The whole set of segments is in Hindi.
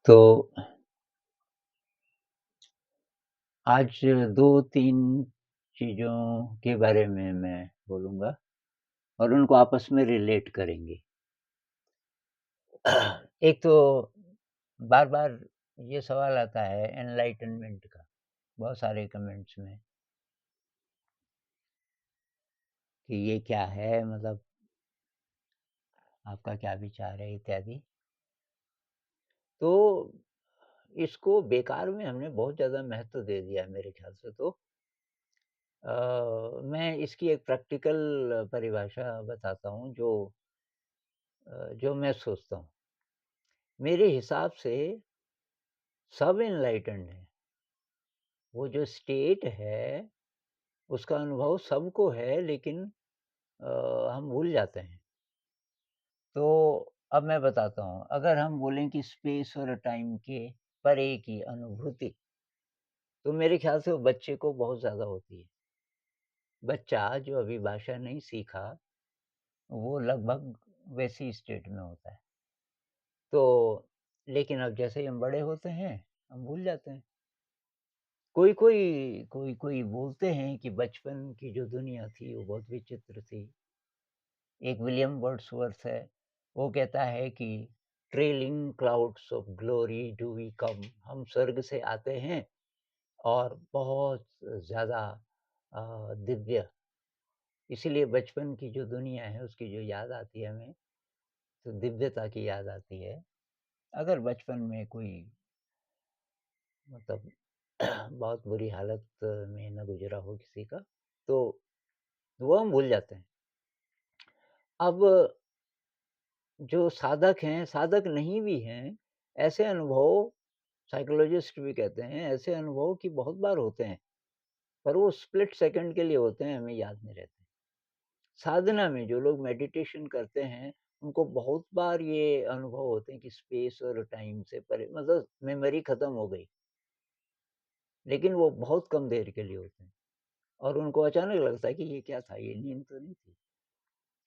तो आज 2-3 चीज़ों के बारे में मैं बोलूँगा और उनको आपस में रिलेट करेंगे। एक तो बार-बार ये सवाल आता है एनलाइटनमेंट का, बहुत सारे कमेंट्स में कि ये क्या है? मतलब आपका क्या विचार है? इत्यादि। तो इसको बेकार में हमने बहुत ज़्यादा महत्व दे दिया है मेरे ख़्याल से तो। मैं इसकी एक प्रैक्टिकल परिभाषा बताता हूँ जो मैं सोचता हूँ। मेरे हिसाब से सब एनलाइटेंड हैं। वो जो स्टेट है, उसका अनुभव सबको है लेकिन हम भूल जाते हैं। तो अब मैं बताता हूँ, अगर हम बोलें कि स्पेस और टाइम के परे की अनुभूति, तो मेरे ख़्याल से वो बच्चे को बहुत ज़्यादा होती है। बच्चा जो अभी भाषा नहीं सीखा, वो लगभग वैसी स्टेट में होता है। तो लेकिन अब जैसे ही हम बड़े होते हैं, हम भूल जाते हैं। कोई-कोई बोलते हैं कि बचपन की जो दुनिया थी वो बहुत विचित्र थी। एक विलियम वर्ड्सवर्थ है, वो कहता है कि trailing clouds of glory do we come, हम स्वर्ग से आते हैं और बहुत ज़्यादा दिव्य, इसीलिए बचपन की जो दुनिया है उसकी जो याद आती है हमें, तो दिव्यता की याद आती है। अगर बचपन में कोई मतलब बहुत बुरी हालत में ना गुज़रा हो किसी का, तो वो हम भूल जाते हैं। अब जो साधक हैं, साधक नहीं भी हैं, ऐसे अनुभव साइकोलॉजिस्ट भी कहते हैं, ऐसे अनुभव कि बहुत बार होते हैं, पर वो स्प्लिट सेकंड के लिए होते हैं, हमें याद नहीं रहते। साधना में जो लोग मेडिटेशन करते हैं, उनको बहुत बार ये अनुभव होते हैं कि स्पेस और टाइम से परे मतलब मेमोरी खत्म हो गई, लेकिन वो बहुत कम देर के लिए होते हैं और उनको अचानक लगता है कि ये क्या था? ये नींद तो नहीं थी।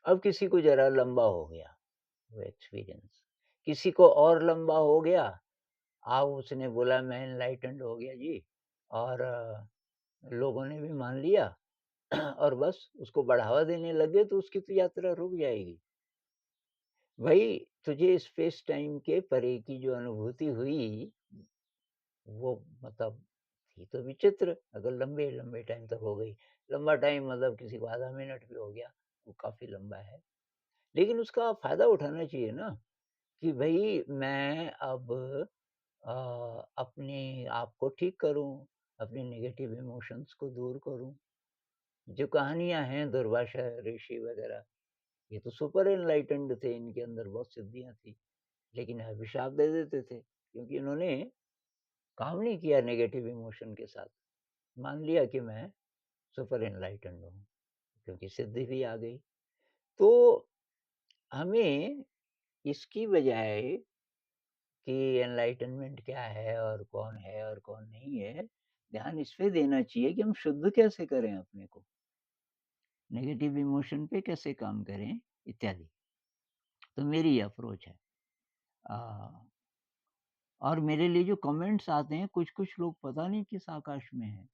अब किसी को ज़रा लंबा हो गया वो एक्सपीरियंस, किसी को और लंबा हो गया, अब उसने बोला मैं एनलाइटेंड हो गया जी और लोगों ने भी मान लिया और बस उसको बढ़ावा देने लगे तो उसकी तो यात्रा रुक जाएगी। भई तुझे स्पेस टाइम के परे की जो अनुभूति हुई, वो मतलब थी तो विचित्र अगर लंबे-लंबे टाइम तक हो गई। लंबा टाइम मतलब किसी को आधा मिनट भी हो गया, वो काफ़ी लंबा है। लेकिन उसका फ़ायदा उठाना चाहिए ना कि भई मैं अब अ, अपने आप को ठीक करूँ, अपने नेगेटिव इमोशंस को दूर करूँ। जो कहानियाँ हैं दुर्वासा ऋषि वगैरह, ये तो सुपर एनलाइटेंड थे, इनके अंदर बहुत सिद्धियाँ थी, लेकिन अभिशाप दे देते थे, क्योंकि इन्होंने काम नहीं किया नेगेटिव इमोशन के साथ। मान लिया कि मैं सुपर एनलाइटेंड हूँ, क्योंकि सिद्धि भी आ गई। तो हमें इसकी बजाय कि एनलाइटनमेंट क्या है और कौन नहीं है, ध्यान इस पे देना चाहिए कि हम शुद्ध कैसे करें अपने को, नेगेटिव इमोशन पे कैसे काम करें इत्यादि। तो मेरी ये अप्रोच है। अ, और मेरे लिए जो कमेंट्स आते हैं, कुछ-कुछ लोग पता नहीं किस आकाश में हैं।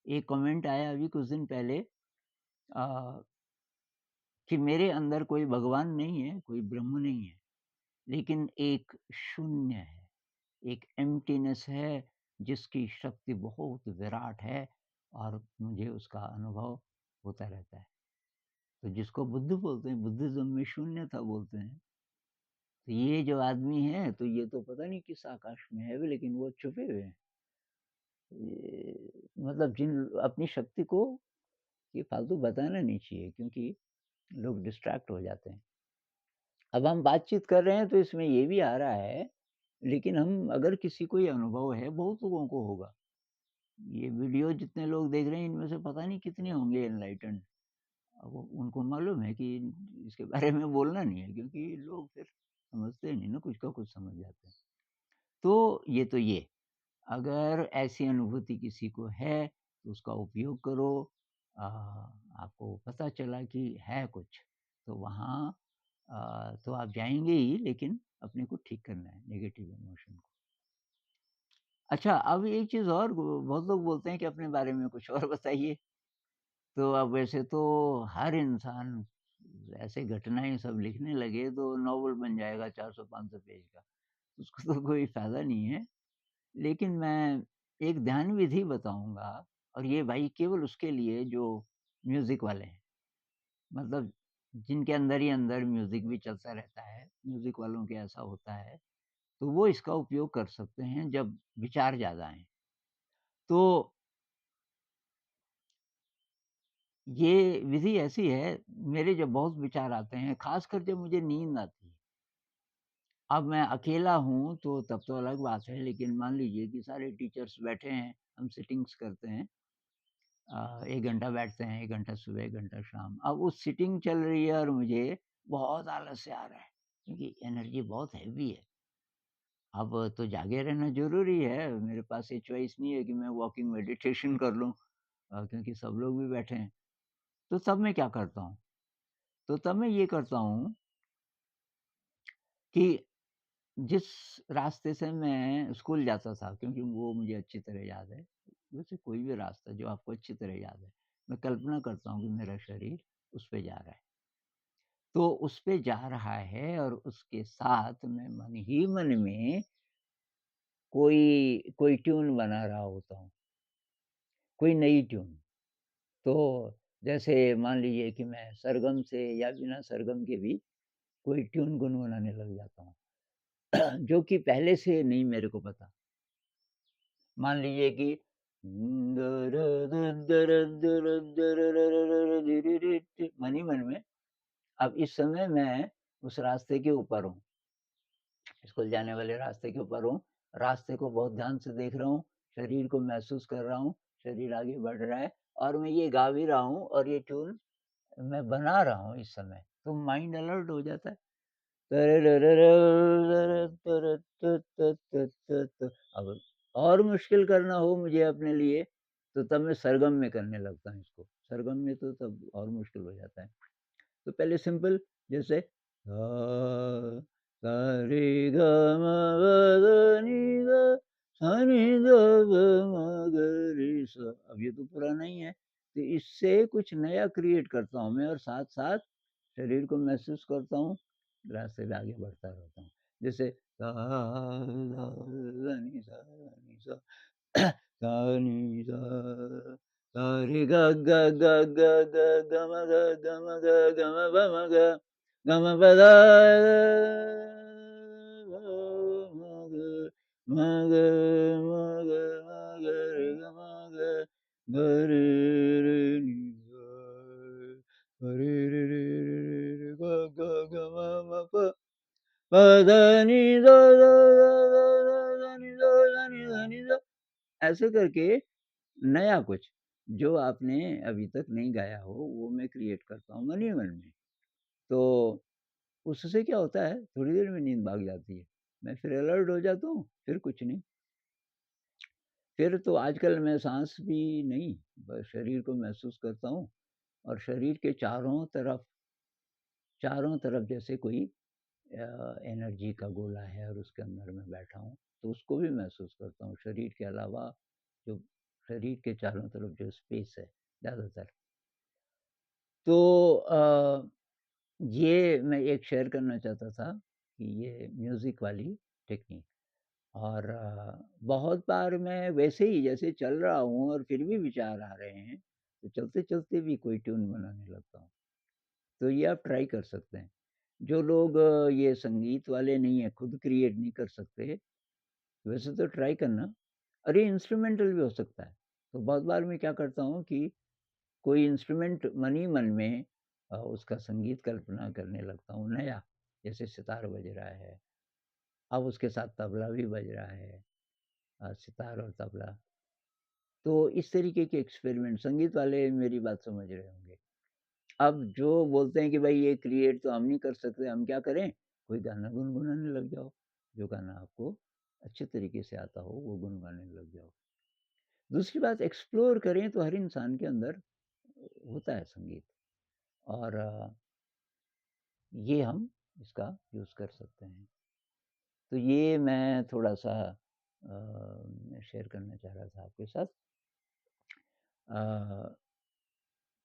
एक कमेंट आया अभी कुछ दिन पहले अ, कि मेरे अंदर कोई भगवान नहीं है, कोई ब्रह्म नहीं है, लेकिन एक शून्य है, एक एम्प्टीनेस है, जिसकी शक्ति बहुत विराट है और मुझे उसका अनुभव होता रहता है। तो जिसको बुद्ध बोलते हैं, बुद्धिज़्म में शून्यता बोलते हैं। तो ये जो आदमी है, तो ये तो पता नहीं किस आकाश में है, लेकिन वो छुपे हुए हैं। ये मतलब जिन अपनी शक्ति को ये फालतू बताना नहीं चाहिए क्योंकि लोग डिस्ट्रैक्ट हो जाते हैं। अब हम बातचीत कर रहे हैं तो इसमें ये भी आ रहा है, लेकिन हम अगर किसी को ये अनुभव है, बहुत लोगों को होगा। ये वीडियो जितने लोग देख रहे हैं इनमें से पता नहीं कितने होंगे एनलाइटेंड। अब वो उनको मालूम है कि इसके बारे में बोलना नहीं है क्योंकि लोग फिर समझते नहीं ना, कुछ का कुछ समझ जाते हैं। तो ये, अगर ऐसी अनुभूति किसी को है, तो उसका उपयोग करो। आपको पता चला कि है कुछ, तो वहाँ तो आप जाएँगे ही लेकिन अपने को ठीक करना है नेगेटिव इमोशन को। अच्छा, अब एक चीज़ और बहुत लोग बोलते हैं कि अपने बारे में कुछ और बताइए। तो अब वैसे तो हर इंसान ऐसे घटनाएँ सब लिखने लगे तो नॉवल बन जाएगा 400-500 पेज का। उसको तो कोई फ़ायदा नहीं है। लेकिन मैं एक ध्यान विधि बताऊँगा और ये भाई केवल उसके लिए जो म्यूज़िक वाले हैं। मतलब जिनके अंदर ही अंदर म्यूज़िक भी चलता रहता है, म्यूज़िक वालों के ऐसा होता है, तो वो इसका उपयोग कर सकते हैं जब विचार ज़्यादा आएँ। तो ये विधि ऐसी है, मेरे जब बहुत विचार आते हैं, ख़ासकर जब मुझे नींद आती है। अब मैं अकेला हूँ, तो तब तो अलग बात है, लेकिन मान लीजिए कि सारे टीचर्स बैठे हैं, हम सिटिंग्स करते हैं। 1 घंटा बैठते हैं, 1 घंटा सुबह, 1 घंटा शाम। अब वो सिटिंग चल रही है और मुझे बहुत आलस्य आ रहा है, क्योंकि एनर्जी बहुत हेवी है। अब तो जागे रहना ज़रूरी है, मेरे पास ये चॉइस नहीं है कि मैं वॉकिंग मेडिटेशन कर लूँ क्योंकि सब लोग भी बैठे हैं। तो तब मैं क्या करता हूँ? तो तब मैं ये करता हूँ कि जिस रास्ते से मैं स्कूल जाता था, क्योंकि वो मुझे अच्छी तरह याद है, वैसे कोई भी रास्ता जो आपको अच्छी तरह याद है, मैं कल्पना करता हूँ कि मेरा शरीर उस पे जा रहा है। तो उस पे जा रहा है और उसके साथ मैं मन ही मन में कोई कोई ट्यून बना रहा होता हूँ, कोई नई ट्यून। तो जैसे मान लीजिए कि मैं सरगम से या बिना सरगम के भी कोई ट्यून गुनगुनाने लग जाता हूँ, जो कि पहले से नहीं मेरे को पता। मान लीजिए कि मन ही मन में अब इस समय मैं उस रास्ते के ऊपर हूँ, स्कूल जाने वाले रास्ते के ऊपर हूँ, रास्ते को बहुत ध्यान से देख रहा हूँ, शरीर को महसूस कर रहा हूँ, शरीर आगे बढ़ रहा है और मैं ये गा भी रहा हूँ और ये ट्यून मैं बना रहा हूँ इस समय, तो माइंड अलर्ट हो जाता है। अब और मुश्किल करना हो मुझे अपने लिए, तो तब मैं सरगम में करने लगता हूँ इसको। सरगम में तो तब और मुश्किल हो जाता है। तो पहले सिंपल जैसे सा सा रे ग म प ध नि ध सा नि ध प म ग रे सा। अब ये तो पुराना ही है, तो इससे कुछ नया क्रिएट करता हूँ मैं और साथ-साथ शरीर को महसूस करता हूँ, रास्ते पे आगे बढ़ता रहता हूँ। जैसे सा ला ला नि सा नि सा सा नि सा सा रे ग ग ग ग ग ग म ग ग म ग ग म प म ग ग म प ध प म ग म ग म ग म ग रे ग म ग ग रे रे नि सा रे रे रे रे रे रे ग ग ग म म प प ध नि ध ध ध ध ध ध नि ध ध नि ध नि ध। ऐसे करके नया कुछ, जो आपने अभी तक नहीं गाया हो, वो मैं क्रिएट करता हूँ मन ही मन में। तो उससे क्या होता है, थोड़ी देर में नींद भाग जाती है। मैं फिर अलर्ट हो जाता हूँ, फिर कुछ नहीं। फिर तो आजकल मैं साँस भी नहीं, बस शरीर को महसूस करता हूँ और शरीर के चारों तरफ जैसे कोई एनर्जी का गोला है और उसके अंदर मैं बैठा हूँ, तो उसको भी महसूस करता हूँ। शरीर के अलावा जो शरीर के चारों तरफ जो स्पेस है ज़्यादातर। तो ये मैं एक शेयर करना चाहता था कि ये म्यूज़िक वाली टेक्नीक और बहुत बार मैं वैसे ही जैसे चल रहा हूँ और फिर भी विचार आ रहे हैं, तो चलते-चलते भी कोई ट्यून बनाने लगता हूँ। तो ये आप ट्राई कर सकते हैं। जो लोग ये संगीत वाले नहीं हैं, खुद क्रिएट नहीं कर सकते, वैसे तो ट्राई करना और ये इंस्ट्रूमेंटल भी हो सकता है। तो बहुत बार मैं क्या करता हूँ कि कोई इंस्ट्रूमेंट मन ही मन में उसका संगीत कल्पना करने लगता हूँ नया, जैसे सितार बज रहा है, अब उसके साथ तबला भी बज रहा है सितार और तबला। तो इस तरीके के एक्सपेरिमेंट संगीत वाले मेरी बात समझ रहे होंगे। अब जो बोलते हैं कि भाई ये क्रिएट तो हम नहीं कर सकते, हम क्या करें? कोई गाना गुनगुनाने लग जाओ, जो गाना आपको अच्छे तरीके से आता हो, वो गुनगुनाने लग जाओ। दूसरी बात एक्सप्लोर करें तो हर इंसान के अंदर होता है संगीत और ये हम इसका यूज़ कर सकते हैं। तो ये मैं थोड़ा-सा मैं शेयर करना चाह रहा था आपके साथ अ,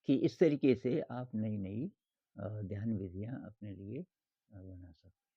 कि इस तरीके से आप नई-नई ध्यान विधियाँ अपने लिए बना सकते हैं।